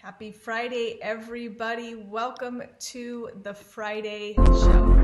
Happy Friday, everybody. Welcome to the Friday show.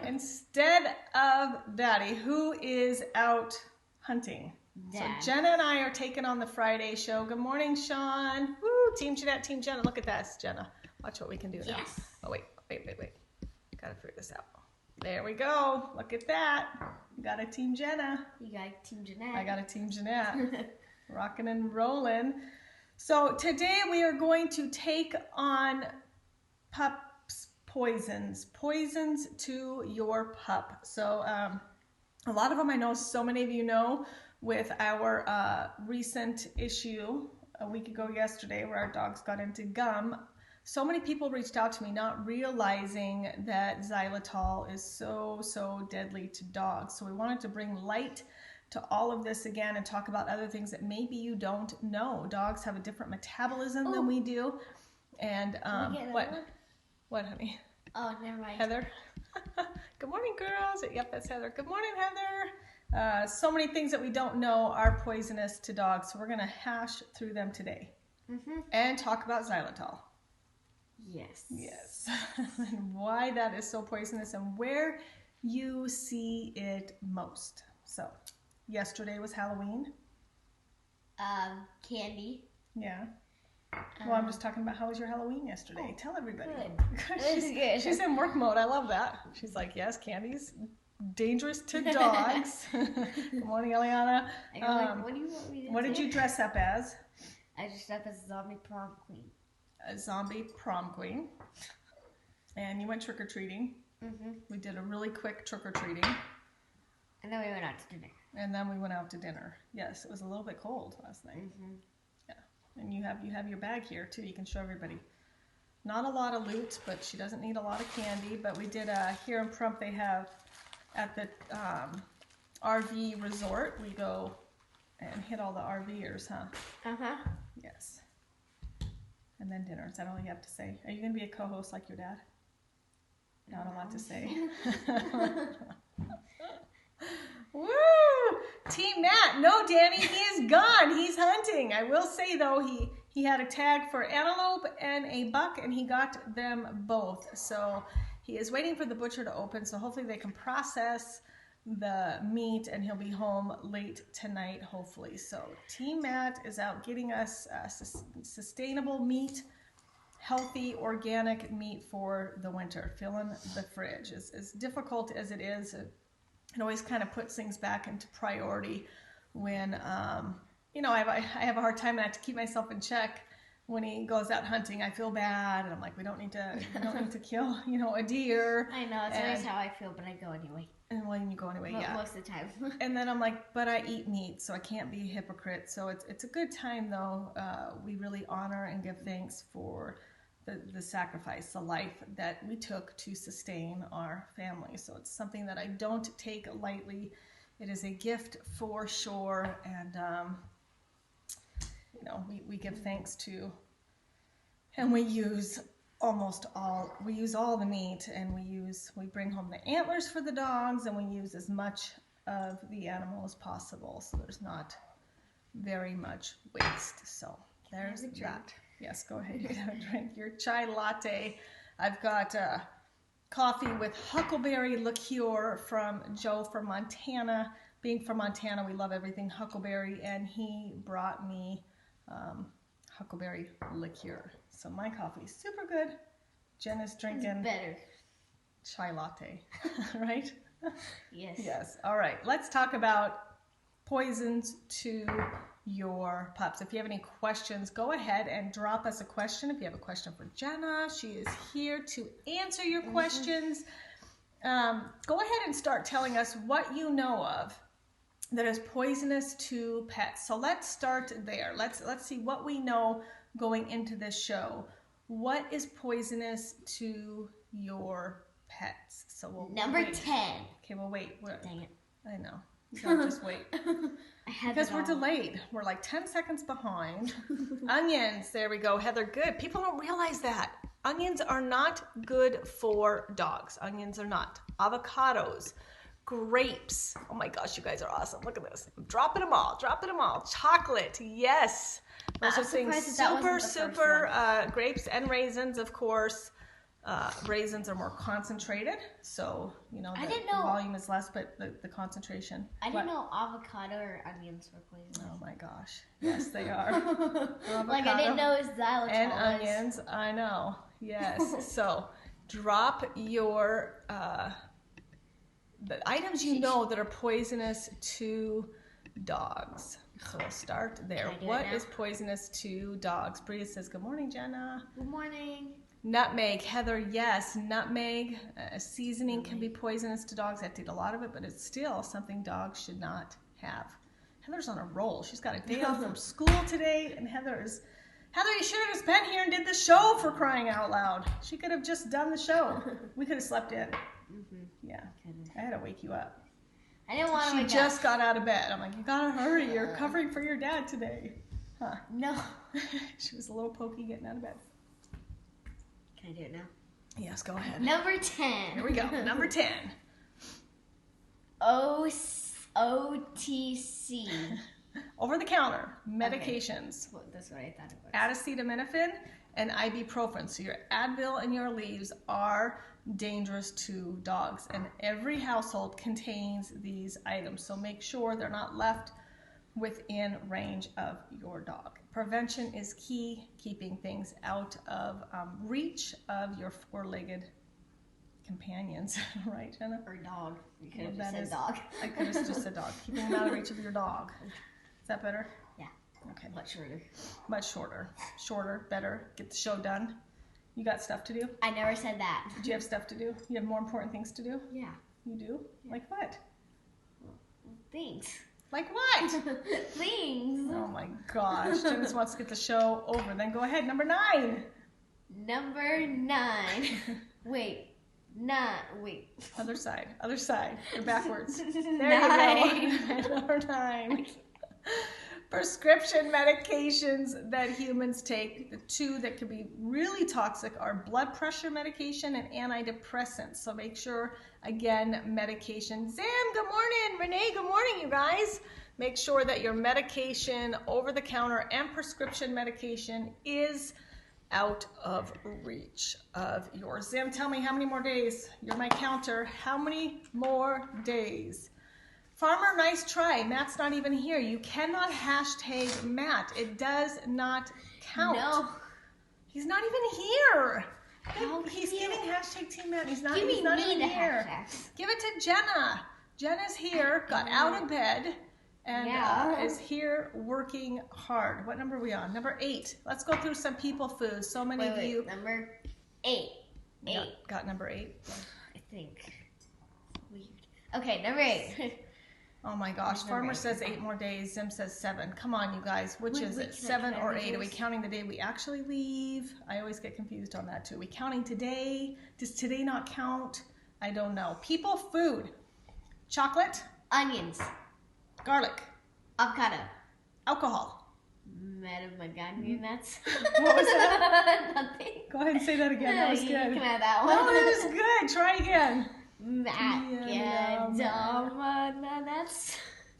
Instead of Daddy, who is out hunting. Dad. So Jenna and I are taking on the Friday show. Good morning, Sean. Woo, Team Jeanette, Team Jenna. Look at this, Jenna. Watch what we can do now. Yes. Oh, wait. Gotta figure this out. There we go. Look at that. You got a Team Jenna. You got a Team Jeanette. I got a Team Jeanette. Rocking and rolling. So today we are going to take on Pup Poisons to your pup. So a lot of them I know, so many of you know, with our recent issue a week ago yesterday where our dogs got into gum. So many people reached out to me not realizing that xylitol is so deadly to dogs. So we wanted to bring light to all of this again and talk about other things that maybe you don't know. Dogs have a different metabolism than we do. And what, honey? Oh, never mind. Heather. Good morning, girls. Yep, that's Heather. Good morning, Heather. So many things that we don't know are poisonous to dogs, so we're going to hash through them today and talk about xylitol. Yes. And why that is so poisonous and where you see it most. So, yesterday was Halloween. Candy. Yeah. Well, I'm just talking about how was your Halloween yesterday. Tell everybody. Good. She's in work mode. I love that. She's like, yes, candy's dangerous to dogs. Good morning, Eliana. What do you want me to do? What did you dress up as? I dressed up as a zombie prom queen. A zombie prom queen. And you went trick-or-treating. We did a really quick trick-or-treating. And then we went out to dinner. Yes, it was a little bit cold last night. And you have your bag here too. You can show everybody. Not a lot of loot, but she doesn't need a lot of candy. But we did here in Prump. They have at the RV resort. We go and hit all the RVers, huh? Yes. And then dinner. Is that all you have to say? Are you going to be a co-host like your dad? Not a lot to say. Woo! Team Matt. No, Danny, he is gone. He's hunting. I will say, though, he had a tag for antelope and a buck, and he got them both. So he is waiting for the butcher to open, so hopefully they can process the meat, and he'll be home late tonight, hopefully. So Team Matt is out getting us sustainable meat, healthy, organic meat for the winter, filling the fridge. As difficult as it is, it always kind of puts things back into priority when, I have a hard time and I have to keep myself in check when he goes out hunting. I feel bad and I'm like, we don't need to kill, a deer. I know, it's always how I feel, but I go anyway. And when you go anyway, Most of the time. And then I'm like, but I eat meat, so I can't be a hypocrite. So it's a good time though. We really honor and give thanks for the sacrifice, the life that we took to sustain our family. So it's something that I don't take lightly. It is a gift for sure. And, we give thanks to, and we use all the meat, and we bring home the antlers for the dogs, and we use as much of the animal as possible. So there's not very much waste. So there's that. Yes, go ahead. You can have a drink. Your chai latte. I've got coffee with huckleberry liqueur from Joe from Montana. Being from Montana, we love everything huckleberry, and he brought me huckleberry liqueur. So my coffee is super good. Jenna's drinking It's better. chai latte, right? Yes. Yes. All right. Let's talk about poisons to your pups. If you have any questions, go ahead and drop us a question. If you have a question for Jenna, she is here to answer your questions. Go ahead and start telling us what you know of that is poisonous to pets. So let's start there. Let's see what we know going into this show. What is poisonous to your pets? So we'll Number wait. 10. Okay, we'll wait. Dang it. I know. You gotta just wait. I had Because it we're all. delayed. We're like 10 seconds behind. Onions. There we go. Heather, good. People don't realize that. Onions are not good for dogs. Onions are not. Avocados. Grapes. Oh my gosh, you guys are awesome. Look at this. I'm dropping them all. Dropping them all. Chocolate. Yes. Those I'm are things surprised that super, wasn't the first grapes and raisins, of course. Raisins are more concentrated, so I the didn't know- volume is less, but the concentration. I What? didn't know avocado or onions were poisonous. Oh my gosh, yes they are. Like I didn't know it was xylitol. And onions, I know. Yes. So drop your the items you know that are poisonous to dogs. So we'll start there. Can I do it What now? is poisonous to dogs? Bria says, "Good morning, Jenna." Good morning. Nutmeg, Heather, yes, nutmeg seasoning can be poisonous to dogs. I have to eat a lot of it, but it's still something dogs should not have. Heather's on a roll. She's got a day off from school today, and Heather, you should have just been here and did the show, for crying out loud. She could have just done the show. We could have slept in. Yeah, I had to wake you up. I didn't want to She wake just up. got out of bed. I'm like, you gotta hurry. You're covering for your dad today. Huh. No. She was a little pokey getting out of bed. Can I do it now? Yes, go ahead. Number 10. Here we go. Number 10. OTC. Over-the-counter medications. Well, that's what I thought it was. Acetaminophen and ibuprofen. So your Advil and your leaves are dangerous to dogs, and every household contains these items. So make sure they're not left within range of your dog. Prevention is key, keeping things out of reach of your four-legged companions, right, Jenna? Or dog. You could Well, have that just said is- dog. I could have just said dog. Keeping them out of reach of your dog. Is that better? Yeah. Okay. Much shorter. Much shorter. Shorter, better. Get the show done. You got stuff to do? I never said that. Do you have stuff to do? You have more important things to do? Yeah. You do? Like what? Thanks. Like what? Things. Oh my gosh. Jen just wants to get the show over. Then go ahead. Number 9. Number 9. Wait. Wait. Other side. Other side. You're backwards. There 9. you go. Number 9. Prescription medications that humans take. The two that can be really toxic are blood pressure medication and antidepressants. So make sure, again, medication. Zam, good morning. Renee, good morning, you guys. Make sure that your medication, over-the-counter and prescription medication is out of reach of yours. Zam, tell me how many more days? You're my counter. How many more days? Farmer, nice try. Matt's not even here. You cannot hashtag Matt. It does not count. No. He's not even here. How He's can you- giving hashtag Team Matt. He's not, Give he's me not me even the here. hashtags. Give it to Jenna. Jenna's here, got out of bed, and Yeah. is here working hard. What number are we on? Number 8. Let's go through some people foods. So many of you Number 8. 8. got number 8. I think. Weird. Okay, number 8. Oh my gosh. Number Farmer 8. says 8 more days. Zim says 7. Come on, you guys. Which Wait, is wait, it? can I 7 or read 8? Are we yours? counting the day we actually leave? I always get confused on that too. Are we counting today? Does today not count? I don't know. People food. Chocolate, Onions. garlic, Avocado. alcohol. Macadamia nuts. What was that? Nothing. Go ahead and say that again. That was You good. can have that one. No, that was good. Try again. Macadamia nuts.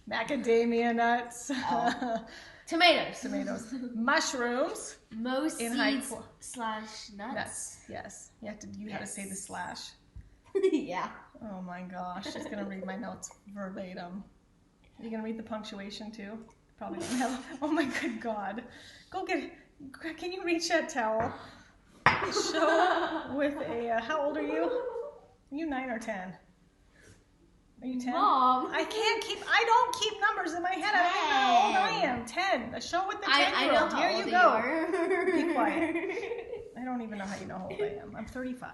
Macadamia nuts. Oh. Tomatoes. Tomatoes. Mushrooms. Most In high seeds qu- slash nuts. Nuts. Yes. You had to say the Yes. slash. Yeah. Oh my gosh. She's going to read my notes verbatim. Are you going to read the punctuation too? Probably don't have. Oh my good God. Go get. Can you reach that towel? Show with a. How old are you? Are you 9 or 10? Are you 10? Mom. I don't keep numbers in my head. I don't even know how old I am. 10. A show with the 10-year-old. I know Here how you old go. you are. Be quiet. I don't even know how you know how old I am. I'm 35.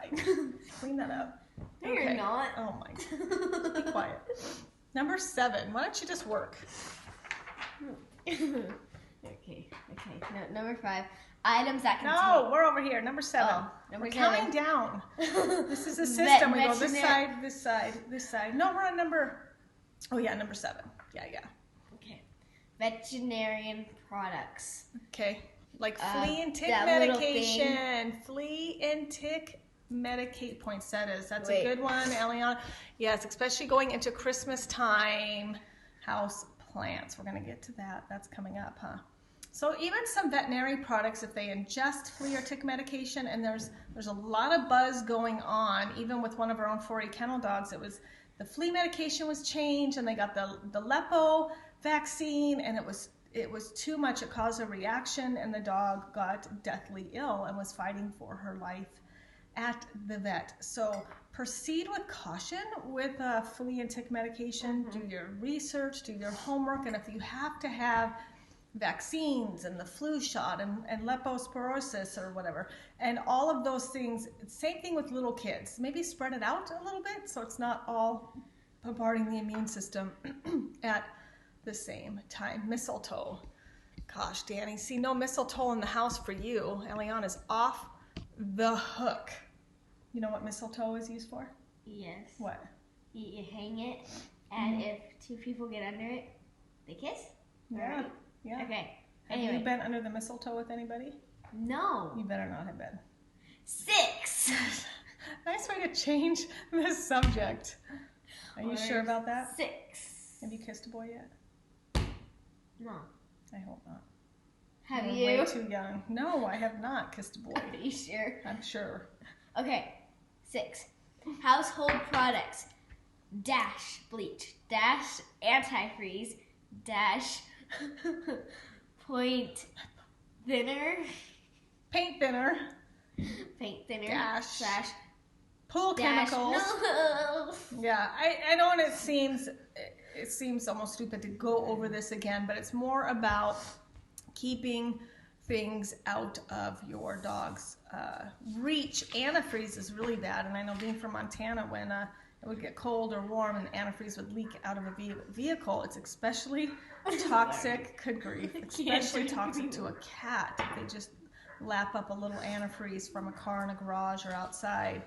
Clean that up. No, you're not. Oh my God. Be quiet. Number 7. Why don't you just work? Okay. No, number 5. Items that contain. No, we're over here. Number 7. Oh, number we're 7. counting down. This is a system. We go this Veterinary- side, this side, this side. No, we're on number. Oh yeah, number 7. Yeah. Okay. Veterinarian products. Okay. Like flea and tick that little medication. Flea and tick medicate poinsettias. That's Wait. a good one, Eliana. Yes, especially going into Christmas time. House plants. We're gonna get to that. That's coming up, huh? So even some veterinary products, if they ingest flea or tick medication, and there's a lot of buzz going on, even with one of our own 4-A kennel dogs, it was the flea medication was changed, and they got the Lepo vaccine, and it was too much. It caused a reaction, and the dog got deathly ill and was fighting for her life at the vet. So proceed with caution with flea and tick medication. Do your research, do your homework, and if you have to have vaccines and the flu shot and lepospirosis or whatever, and all of those things, same thing with little kids. Maybe spread it out a little bit so it's not all bombarding the immune system at the same time. Mistletoe. Gosh, Danny, see, no mistletoe in the house for you. Eliana's off the hook. You know what mistletoe is used for? Yes. What? You hang it, and if 2 people get under it, they kiss? Yeah. Right? Yeah. Okay. Have Anyway. you been under the mistletoe with anybody? No. You better not have been. 6. Nice way to change the subject. Are you sure about that? 6. Have you kissed a boy yet? No. I hope not. Have You're you? way too young. No, I have not kissed a boy. Are you sure? I'm sure. Okay. 6. Household products. Dash bleach. Dash antifreeze. Dash point thinner. Paint thinner. Paint thinner. Dash. Slash Pool dash. chemicals. No. Yeah, I know, and it seems almost stupid to go over this again, but it's more about keeping things out of your dog's reach. Antifreeze is really bad, and I know being from Montana, when it would get cold or warm and antifreeze would leak out of a vehicle, it's especially toxic. Good grief, especially toxic to a cat. If they just lap up a little antifreeze from a car in a garage or outside.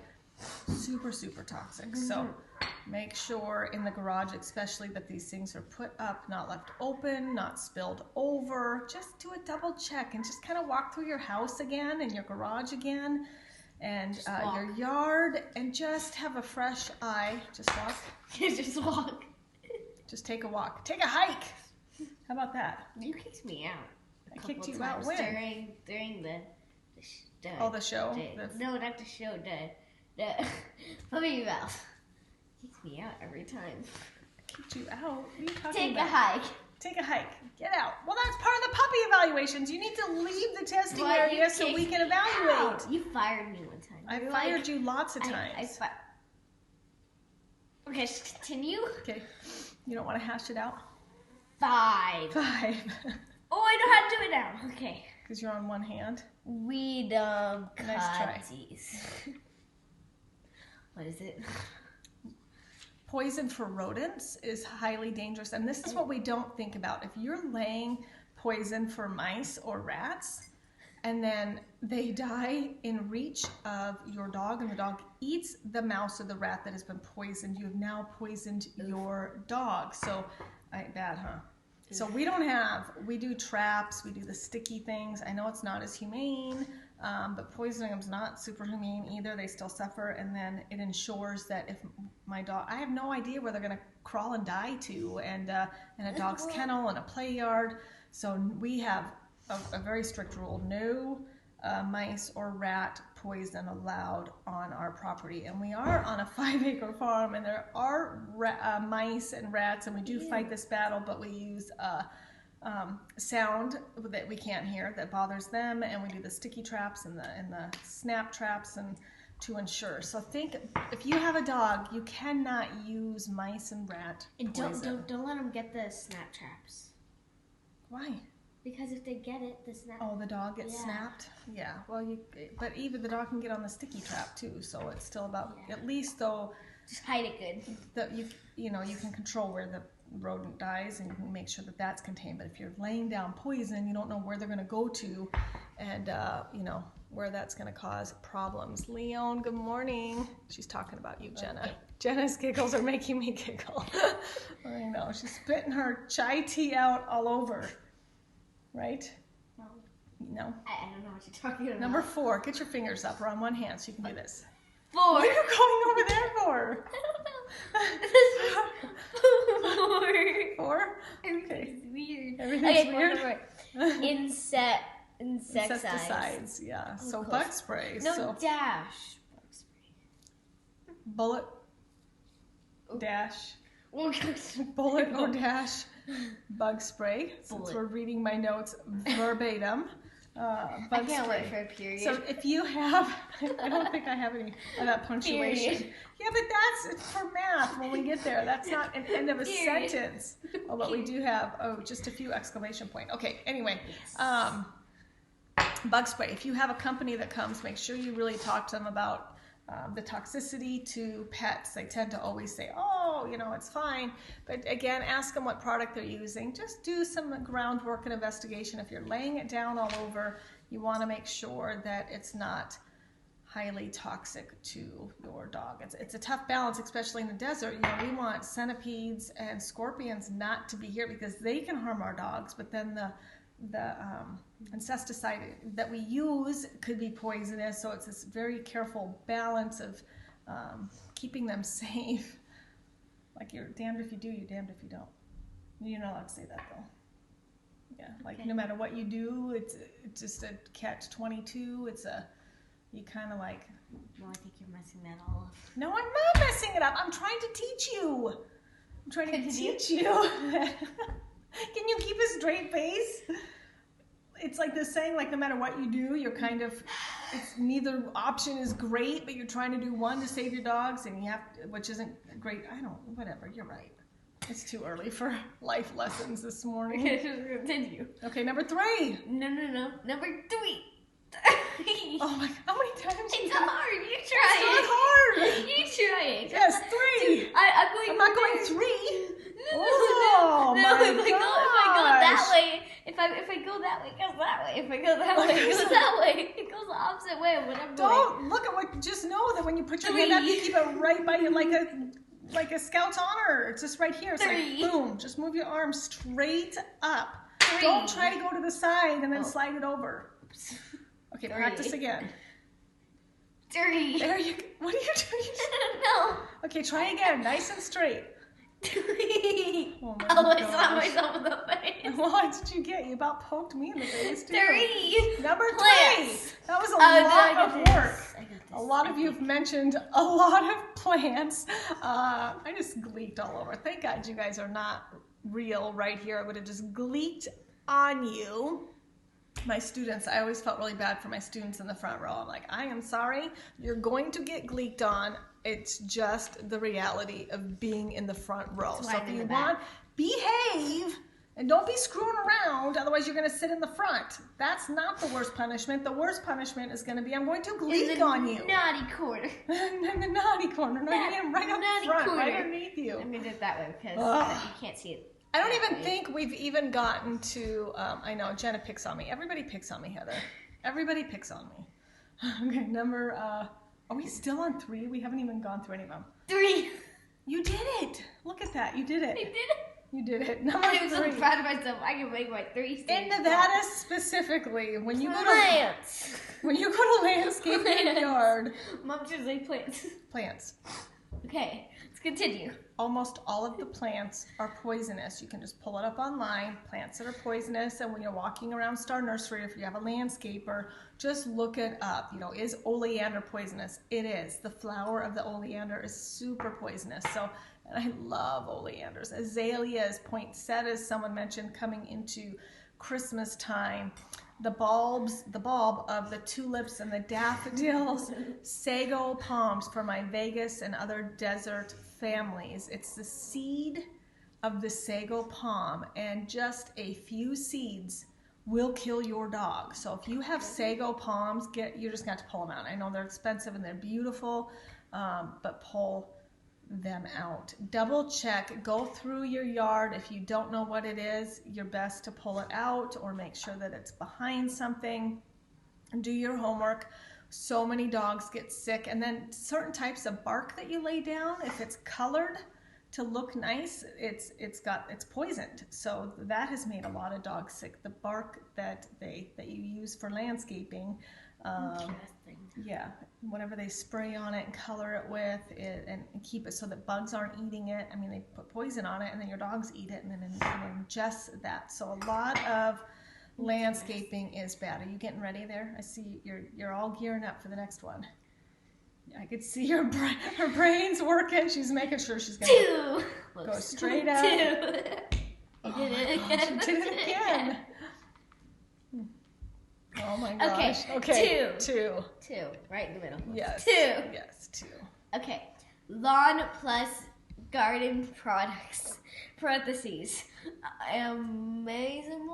Super, super toxic. So make sure in the garage especially that these things are put up, not left open, not spilled over. Just do a double check and just kind of walk through your house again and your garage again and your yard, and just have a fresh eye. Just walk. Just walk. Just take a walk. Take a hike. How about that? You kicked me out. I kicked you out when? During the The show? No, not the show. The puppy mouth. Kicks me out every time. Kicked you out? What are you talking Take about? a hike. Take a hike. Get out. Well, that's part of the puppy evaluations. You need to leave the testing area so we can evaluate. Out. You fired me one time. I fired you lots of times. Okay, just continue. Okay. You don't want to hash it out? 5. 5. Oh, I know how to do it now. Okay. Because you're on one hand. Weedum Nice try. cuties. What is it? Poison for rodents is highly dangerous, and this is what we don't think about. If you're laying poison for mice or rats, and then they die in reach of your dog, and the dog eats the mouse or the rat that has been poisoned, you have now poisoned your dog. So, bad, huh? So we do traps, we do the sticky things. I know it's not as humane, but poisoning them is not super humane either. They still suffer, and then it ensures that if my dog, I have no idea where they're going to crawl and die to, and in a dog's kennel and a play yard. So we have a very strict rule: no mice or rat poison allowed on our property. And we are on a 5-acre farm, and there are mice and rats, and we do fight this battle, but we use sound that we can't hear that bothers them, and we do the sticky traps and the snap traps and to ensure. So think, if you have a dog, you cannot use mice and rat poison. Don't let them get the snap traps. Why? Because if they get it, the snap. Oh, the dog gets snapped. Yeah. Well, but even the dog can get on the sticky trap too. So it's still about at least though. Just hide it good. That you can control where the rodent dies, and you can make sure that that's contained. But if you're laying down poison, you don't know where they're going to go to, and where that's going to cause problems. Leon, good morning. She's talking about you, Jenna. Jenna's giggles are making me giggle. I know. She's spitting her chai tea out all over. Right? No. I don't know what you're talking about. Number 4. Get your fingers up or on one hand so you can do this. 4. What are you going over there for? I don't know. 4? Everything's weird. Everything's weird? Insecticides. Yeah. Oh, So close. bug spray. No, So dash. Bug spray. bullet, dash, Oh. bullet or dash bug spray. Since Bullet. we're reading my notes verbatim. Bug I can't spray. wait for a period. So if you have, I don't think I have any of that punctuation. Period. Yeah, but that's for math when we get there. That's not an end of a Period. sentence. Oh, but we do have, just a few exclamation point. Okay, anyway, bug spray. If you have a company that comes, make sure you really talk to them about the toxicity to pets. They tend to always say, oh, it's fine. But again, ask them what product they're using. Just do some groundwork and investigation. If you're laying it down all over, you want to make sure that it's not highly toxic to your dog. It's a tough balance, especially in the desert. We want centipedes and scorpions not to be here because they can harm our dogs, but then the insecticide that we use could be poisonous, so it's this very careful balance of keeping them safe. Like, you're damned if you do, you're damned if you don't. You're not allowed to say that though. Yeah, like Okay. no matter what you do, it's just a catch-22. You kind of like, Well, I think you're messing that all up. no, I'm not messing it up. I'm trying to teach you. I'm trying to teach you. Can you keep a straight face? It's like the saying, like no matter what you do, you're kind of, it's neither option is great, but you're trying to do one to save your dogs, and you have to, which isn't great. Whatever, you're right. It's too early for life lessons this morning. Continue. Okay, number 3. No. Number 3. Oh my, how many times? It's hard. You It's try not it. hard. You try it. Yes, 3. I'm not going 3. Oh, no, my if I go that gosh. way, if I go that way, it goes that way. If I go that way, it goes that way. It goes the opposite way of what I'm doing. Don't look at what. Just know that when you put your hand up, you keep it right by you, like a Scout's honor. It's just right here. It's 3. like boom. Just move your arm straight up. 3. Don't try to go to the side and then Oh. slide it over. Okay, 3. practice again. 3. There you. What are you doing? No. Okay, try again. Nice and straight. 3. Oh my I slapped gosh. myself in the face. What did you get? You about poked me in the face too. 3. Number 3. Plants. That was a Oh, no, I lot got of this. work. I got this. A lot of you have mentioned a lot of plants. I just gleeked all over. Thank God you guys are not real right here. I would have just gleeked on you. My students, I always felt really bad for my students in the front row. I'm like, I am sorry. You're going to get gleeked on. It's just the reality of being in the front row. That's So why if I'm in you the want, behave. And don't be screwing around, otherwise you're going to sit in the front. That's not the worst punishment. The worst punishment is going to be, I'm going to gleek on you. Naughty corner. In the naughty corner. No, Yeah, I am right up naughty front, corner. right underneath you. I'm gonna do it that way because Ugh. you can't see it. I don't that even way. think we've even gotten to, I know, Jenna picks on me. Everybody picks on me, Heather. Everybody picks on me. Okay, number, are we still on 3? We haven't even gone through any of them. 3. You did it. Look at that. You did I it. did it. You did it. Number I'm so 3. proud of myself. I can make my 3 In stages. Nevada specifically, when you go to Plants. landscape in your yard, Mom just like plants. plants. Okay, let's continue. Almost all of the plants are poisonous. You can just pull it up online, plants that are poisonous, and when you're walking around Star Nursery, if you have a landscaper, just look it up. Is oleander poisonous? It is. The flower of the oleander is super poisonous. So And I love oleanders. Azaleas, poinsettias, someone mentioned coming into Christmas time. The bulb of the tulips and the daffodils, sago palms for my Vegas and other desert families. It's the seed of the sago palm, and just a few seeds will kill your dog. So if you have sago palms, you're just going to have to pull them out. I know they're expensive and they're beautiful, but pull them out. Double check, go through your yard. If you don't know what it is, you're best to pull it out or make sure that it's behind something. And do your homework. So many dogs get sick. And then certain types of bark that you lay down, if it's colored to look nice, it's poisoned. So that has made a lot of dogs sick. The bark that you use for landscaping, yeah, whatever they spray on it and color it with it and keep it so that bugs aren't eating it. I mean, they put poison on it and then your dogs eat it and then ingest that. So a lot of landscaping is bad. Are you getting ready there? I see you're all gearing up for the next one. I could see her brain's working. She's making sure she's going to go straight up. You did it again. She did it again. Oh my gosh. Okay, two. Two, right in the middle. Yes. Two. Yes, two. Okay, lawn plus garden products, parentheses, amazing.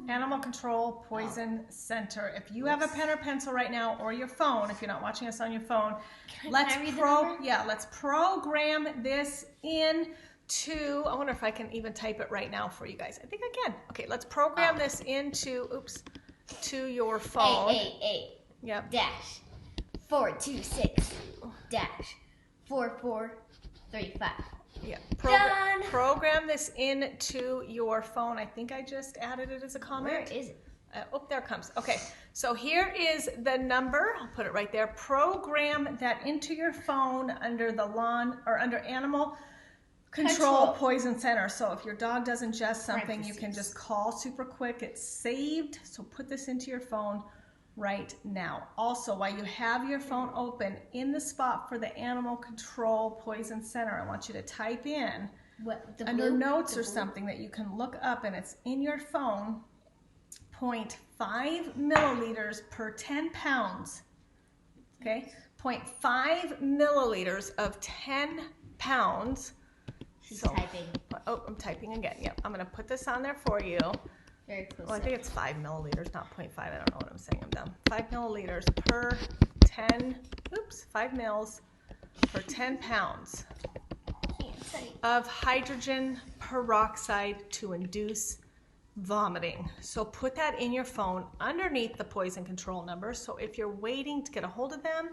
Animal Control Poison Center. If you have a pen or pencil right now, or your phone, if you're not watching us on your phone, let's program this into. I wonder if I can even type it right now for you guys. I think I can. Okay, let's program this into. To your phone. 888. Yep. Dash 426 dash 4435. Yeah. Done. Program this into your phone. I think I just added it as a comment. Where is it? Oh, there it comes. Okay, so here is the number. I'll put it right there. Program that into your phone under the lawn or under Animal Control Poison Center. So if your dog does ingest something, you can just call super quick. It's saved. So put this into your phone right now. Also, while you have your phone open, in the spot for the Animal Control Poison Center, I want you to type in under notes or something that you can look up, and it's in your phone, 0.5 milliliters per 10 pounds. Okay, 0.5 milliliters of 10 pounds. She's typing. Oh, I'm typing again. Yep, I'm going to put this on there for you. Very close. Well, I think it's 5 milliliters, not 0.5. I don't know what I'm saying. I'm dumb. 5 milliliters per 10, 5 mils per 10 pounds of hydrogen peroxide to induce vomiting. So put that in your phone underneath the poison control number. So if you're waiting to get a hold of them,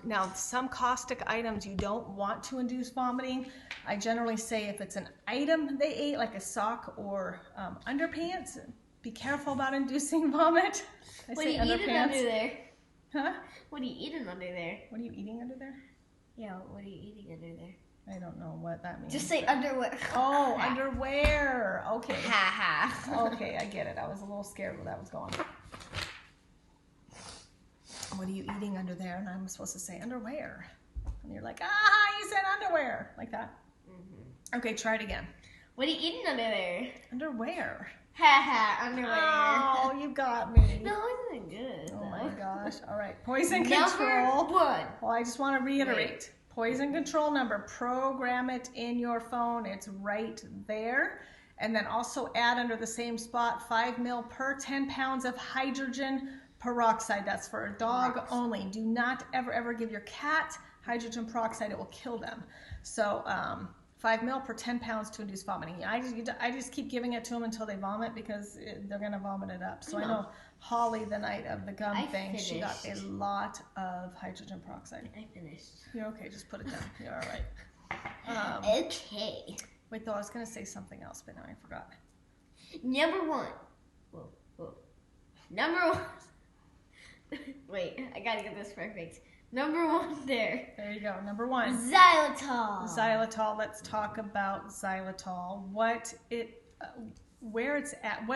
now some caustic items you don't want to induce vomiting. I generally say if it's an item they ate, like a sock or underpants, be careful about inducing vomit. What are you eating under there? Huh? What are you eating under there? What are you eating under there? Yeah, what are you eating under there? I don't know what that means. Just say underwear. Oh, underwear. Okay. Ha ha. Okay, I get it. I was a little scared where that was going. What are you eating under there? And I'm supposed to say underwear. And you're like, you said underwear. Like that. Mm-hmm. Okay, try it again. What are you eating under there? Underwear. Ha ha, underwear. Oh, you got me. No, it wasn't good. Oh my gosh. All right. Poison control. Number 1. Well, I just want to reiterate. Poison control number. Program it in your phone. It's right there. And then also add under the same spot 5 mil per 10 pounds of hydrogen peroxide. That's for a dog only. Do not ever give your cat hydrogen peroxide. It will kill them. So 5 mil per 10 pounds to induce vomiting. I just keep giving it to them until they vomit because they're going to vomit it up. So I know Holly, the night of the gum thing, she got a lot of hydrogen peroxide. I finished. You're okay. Just put it down. You're all right. Okay. Wait, though, I was going to say something else, but now I forgot. Number 1. Whoa. Number 1. Wait, I gotta get this perfect. Number 1 there. There you go. Number 1. Xylitol. Xylitol. Let's talk about xylitol. Where it's at.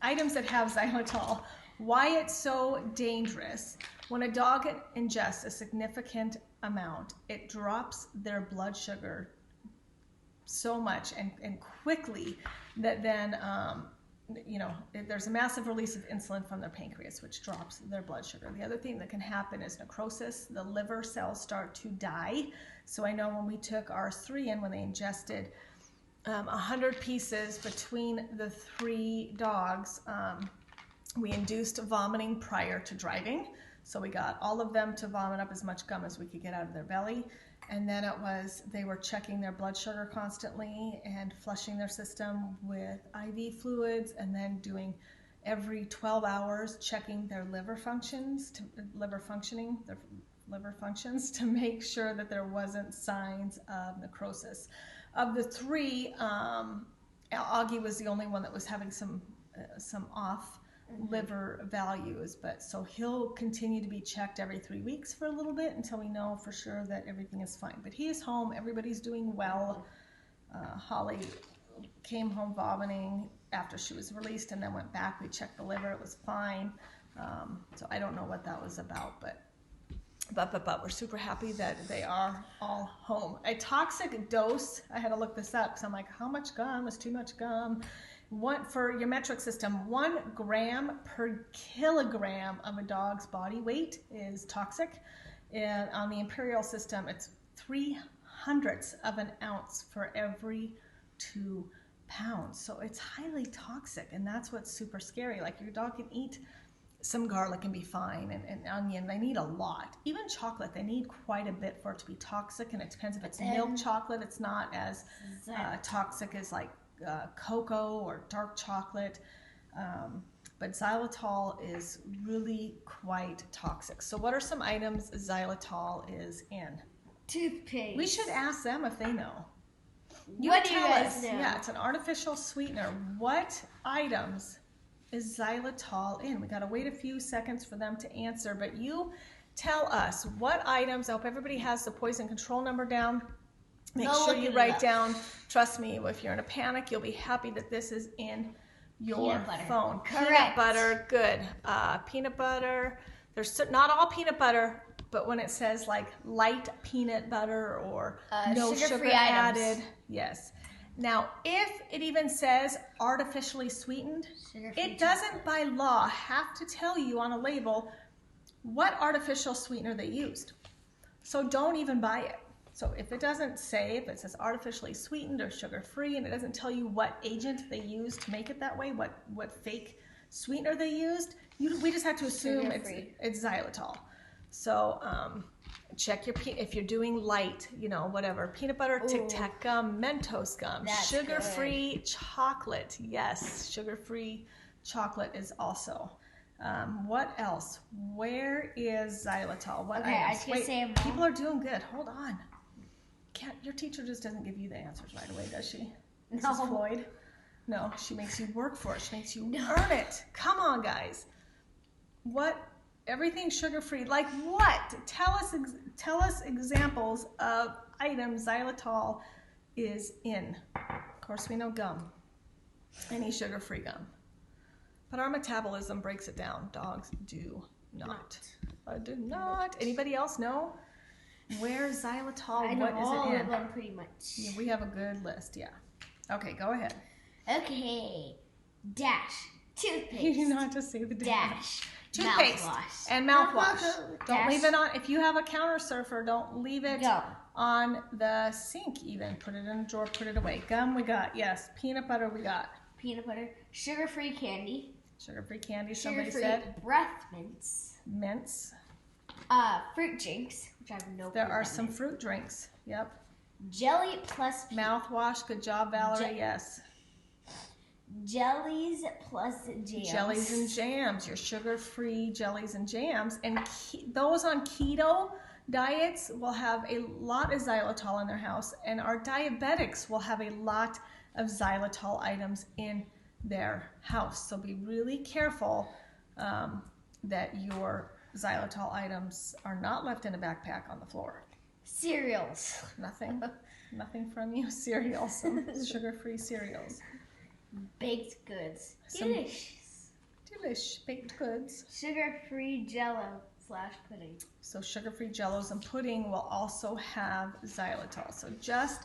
Items that have xylitol. Why it's so dangerous. When a dog ingests a significant amount, it drops their blood sugar so much and quickly that then, there's a massive release of insulin from their pancreas, which drops their blood sugar. The other thing that can happen is necrosis. The liver cells start to die. So I know when we took RS3 in, when they ingested 100 pieces between the 3 dogs, we induced vomiting prior to driving. So we got all of them to vomit up as much gum as we could get out of their belly. And then they were checking their blood sugar constantly and flushing their system with IV fluids, and then doing every 12 hours checking their liver functions to make sure that there wasn't signs of necrosis. Of the 3, Augie was the only one that was having some off liver values, but so he'll continue to be checked every 3 weeks for a little bit until we know for sure that everything is fine. But he is home, everybody's doing well. Holly came home vomiting after she was released and then went back. We checked the liver, it was fine. So I don't know what that was about, but we're super happy that they are all home. A toxic dose, I had to look this up because I'm like, how much gum is too much gum? For your metric system, 1 gram per kilogram of a dog's body weight is toxic. And on the imperial system, it's 0.03 of an ounce for every 2 pounds. So it's highly toxic, and that's what's super scary. Like, your dog can eat some garlic and be fine, and onion, they need a lot. Even chocolate, they need quite a bit for it to be toxic, and it depends if it's milk chocolate. It's not as toxic as like cocoa or dark chocolate, but xylitol is really quite toxic. So what are some items xylitol is in? Toothpaste. We should ask them if they know. What do you guys know? Yeah, it's an artificial sweetener. What items is xylitol in? We got to wait a few seconds for them to answer, but you tell us what items. I hope everybody has the poison control number down. Make sure you write down. Trust me, if you're in a panic, you'll be happy that this is in your phone. Correct. Peanut butter, good. Peanut butter, there's not all peanut butter, but when it says like light peanut butter or no sugar added, yes. Now, if it even says artificially sweetened, it doesn't by law have to tell you on a label what artificial sweetener they used. So don't even buy it. So if it doesn't say, if it says artificially sweetened or sugar-free, and it doesn't tell you what agent they used to make it that way, what fake sweetener they used, we just have to assume it's xylitol. So check if you're doing light, whatever, peanut butter, Tic Tac gum, Mentos gum, sugar-free chocolate. Yes, sugar-free chocolate is also. What else? Where is xylitol? What items? Wait, people are doing good. Hold on. Your teacher just doesn't give you the answers right away, does she? Mrs. Floyd? No, she makes you work for it. She makes you earn it. Come on, guys. What? Everything sugar-free. Like what? Tell us examples of items xylitol is in. Of course, we know gum. Any sugar-free gum. But our metabolism breaks it down. Dogs do not. Do not. Anybody else know? Where's xylitol? I know what is all it in? of them pretty much. Yeah, we have a good list, yeah. Okay, go ahead. Okay. Dash. Toothpaste. You know how to say the dash. Toothpaste. Mouthwash. And mouthwash. Don't leave it on. If you have a counter surfer, don't leave it on the sink even. Put it in a drawer, put it away. Gum we got, yes. Peanut butter we got. Peanut butter. Sugar-free candy. Sugar-free candy, somebody said. Sugar-free breath mints. Mints. Fruit drinks, which I have no clue. There are some fruit drinks. Yep. Jelly plus mouthwash. Good job, Valerie. Yes. Jellies plus jams. Jellies and jams. Your sugar-free jellies and jams. And those on keto diets will have a lot of xylitol in their house, and our diabetics will have a lot of xylitol items in their house. So be really careful that your xylitol items are not left in a backpack on the floor. Cereals. Nothing from you. Cereals. Some sugar-free cereals. Baked goods. Delicious. Delish. Baked goods. Sugar-free Jello/pudding. So sugar-free jellos and pudding will also have xylitol. So just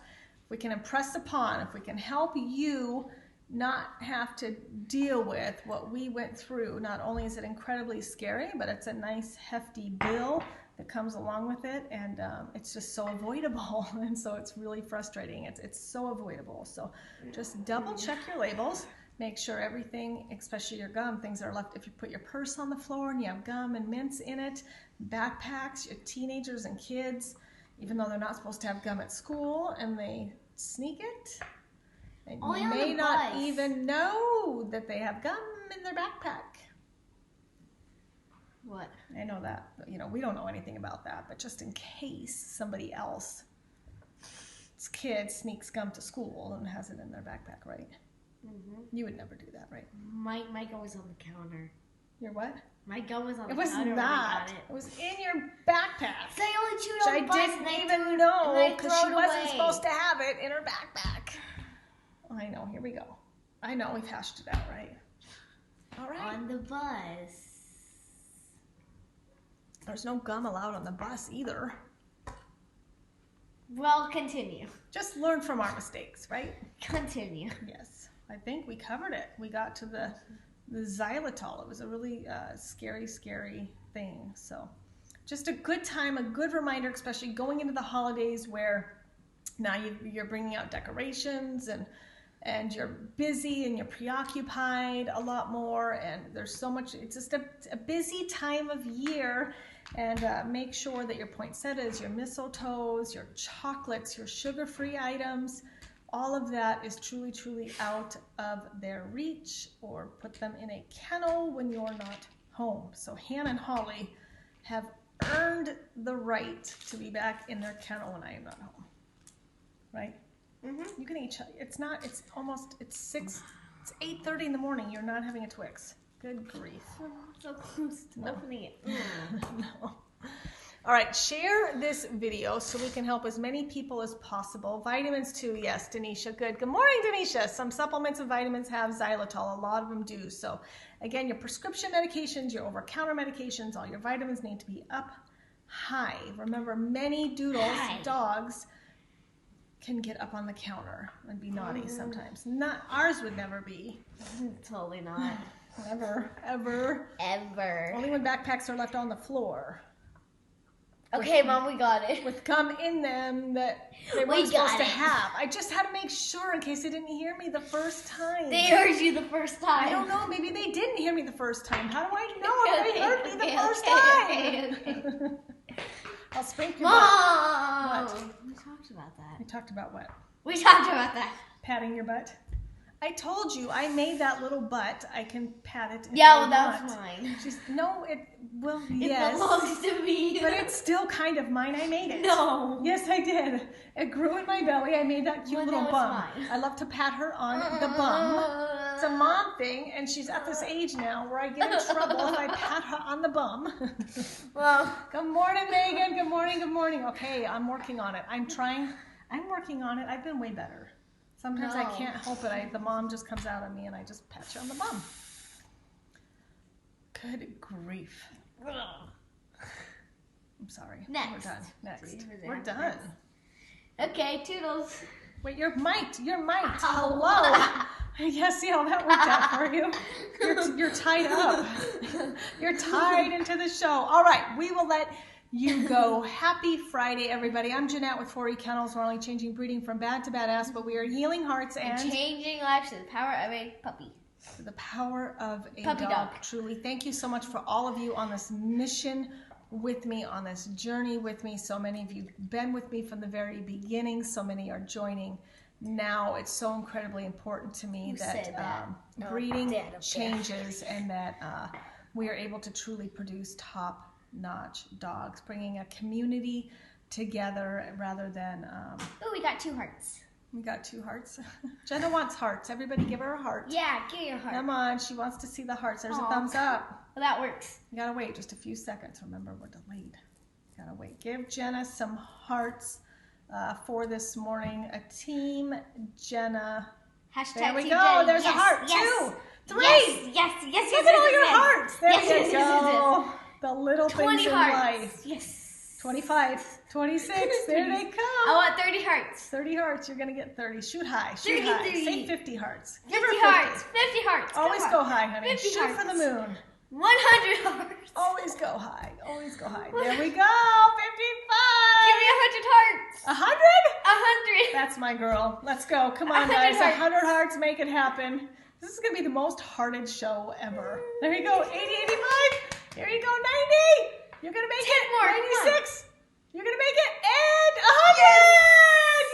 we can impress upon, if we can help you not have to deal with what we went through, not only is it incredibly scary, but it's a nice hefty bill that comes along with it, and it's just so avoidable, and so it's really frustrating. It's so avoidable. So just double check your labels. Make sure everything, especially your gum, things that are left, if you put your purse on the floor and you have gum and mints in it, backpacks, your teenagers and kids, even though they're not supposed to have gum at school, and they sneak it, and you may not even know that they have gum in their backpack. What? I know that, we don't know anything about that, but just in case somebody else's kid sneaks gum to school and has it in their backpack, right? Mm-hmm. You would never do that, right? My gum was on the counter. Your what? My gum was on It the was counter. not. It was in your backpack. So I only chewed Which on I the bus didn't and I even threw it- know and I because throw she it wasn't away. supposed to have it in her backpack. I know. Here we go. I know we've hashed it out, right? All right. On the bus. There's no gum allowed on the bus either. Well, continue. Just learn from our mistakes, right? Continue. Yes. I think we covered it. We got to the xylitol. It was a really scary thing. So just a good time, a good reminder, especially going into the holidays where now you're bringing out decorations and you're busy and you're preoccupied a lot more, and there's so much. It's just a busy time of year. And make sure that your poinsettias, your mistletoes, your chocolates, your sugar-free items, all of that is truly out of their reach, or put them in a kennel when you're not home. So Hannah and Holly have earned the right to be back in their kennel when I am not home. Right? Mm-hmm. You can eat. It's 8:30 in the morning. You're not having a Twix. Good grief. I'm so close to opening it. No. All right, share this video so we can help as many people as possible. Vitamins too, yes, Denisha, good. Good morning, Denisha. Some supplements and vitamins have xylitol. A lot of them do. So again, your prescription medications, your over-counter medications, all your vitamins need to be up high. Remember, many dogs can get up on the counter and be naughty sometimes. Not ours would never be. Totally not. Ever. Only when backpacks are left on the floor. Okay, Mom, we got it. With gum in them that they weren't supposed to have. I just had to make sure in case they didn't hear me the first time. They heard you the first time. I don't know. Maybe they didn't hear me the first time. How do I know if they heard me the first time? Okay. I'll spank your Mom! butt. What? We talked about that. We talked about what? We talked about that. Patting your butt? I told you, I made that little butt. I can pat it. Yeah, well, that was mine. Yes. It belongs to me. But it's still kind of mine. I made it. No. Yes, I did. It grew in my belly. I made that cute little now it's bum. mine. I love to pat her on the bum. It's a mom thing, and she's at this age now where I get in trouble if I pat her on the bum. Well, good morning, Megan. Good morning. Okay, I'm working on it. I'm working on it. I've been way better. Sometimes I can't help it. The mom just comes out of me, and I just pat you on the bum. Good grief. I'm sorry. Next. We're done. Next. We're We're done. okay, toodles. Wait, you're mic'd. Hello. Yeah, see how that worked out for you? You're tied up. You're tied into the show. All right, we will let you go. Happy Friday, everybody. I'm Jeanette with 4E Kennels. We're only changing breeding from bad to badass, but we are healing hearts and changing lives to the power of a puppy. The power of a puppy dog. Truly. Thank you so much for all of you on this mission with me, on this journey with me. So many of you have been with me from the very beginning. So many are joining now. It's so incredibly important to me that breeding changes and that we are able to truly produce top-notch dogs, bringing a community together rather than... Oh, we got 2 hearts. We got 2 hearts. Jenna wants hearts. Everybody give her a heart. Yeah, give me a heart. Come on, she wants to see the hearts. There's Aww. a thumbs up. Well, that works. You gotta wait just a few seconds. Remember, we're delayed. Gotta wait. Give Jenna some hearts for this morning. A team Jenna. Hashtag there we Team go. Jenna. There's yes, a heart. Yes. 2, 3. Yes. Look at all your hearts. There Yes, you go. The little 20 things in hearts. life. Yes. 25, 26. There they I come. want 30 hearts. 30 hearts. You're going to get 30. Shoot high. Shoot 30, high. 30. Say 50 hearts. 50 Give her 50. hearts. 50 hearts. Always go high, honey. 50 Shoot for the hearts. moon. 100 hearts. Always go high. Always go high. There we go. 55. Give me 100 hearts. 100? 100. That's my girl. Let's go. Come on, 100 guys. hearts. 100 hearts. Make it happen. This is going to be the most hearted show ever. There you go. 80, 85. Here you go. 90. You're going to make 10 it. more. 96. You're going to make it. And 100.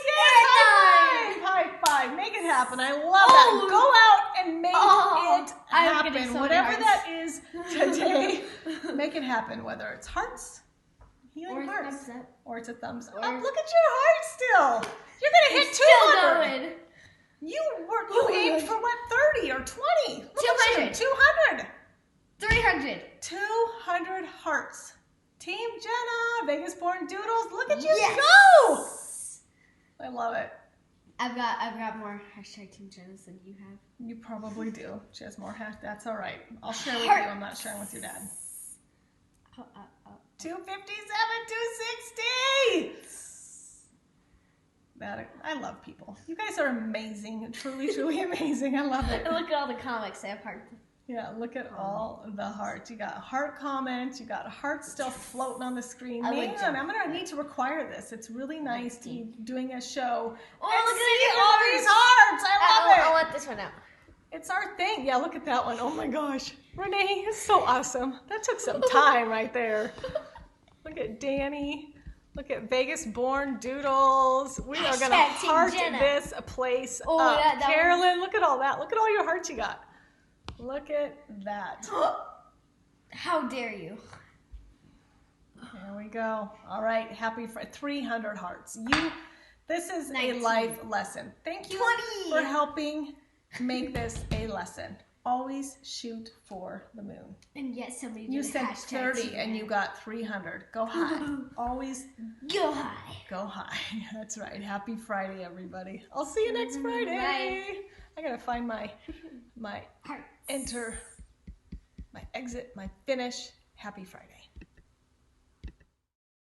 Yes. High five. Make it happen. I love that. Go out and make it I'm happen. getting so many Whatever hearts. that is today, make it happen. Whether it's hearts, healing Or hearts, thumbs up. or it's a thumbs up. Or- Look at your heart still. You're going to hit It's still 200. going. You aimed for what, 30 or 20? Look 200. at you, 200. 300. 200 hearts. Team Jenna, Vegas Born Doodles, look at you Yes. go. I love it. I've got more hashtag Team Jennas than you have. You probably do. She has more hash. That's all right. I'll share with you. I'm not sharing with your dad. 257, 260. I love people. You guys are amazing. Truly, truly amazing. I love it. And look at all the comics they have hearts. Yeah, look at all the hearts. You got heart comments. You got hearts still floating on the screen. I Man, like I'm going to need to require this. It's really nice to be doing a show Oh, and look see at all the these hearts. I love I it. want this one out. It's our thing. Yeah, look at that one. Oh my gosh. Renee is so awesome. That took some time right there. Look at Danny. Look at Vegas Born Doodles. We are going to Hashtag Team heart Jenna. this place Oh, up. that Carolyn, look at all that. Look at all your hearts you got. Look at that. How dare you? There we go. All right. Happy for 300 hearts. This is 19. a life lesson. Thank you 20. for helping make this a lesson. Always shoot for the moon. And yet somebody You did said hashtag 30 Team and you got 300. Go high. Always Go high. go high. That's right. Happy Friday, everybody. I'll see you next Friday. Bye. I gotta find my Hearts. enter, my exit, my finish. Happy Friday.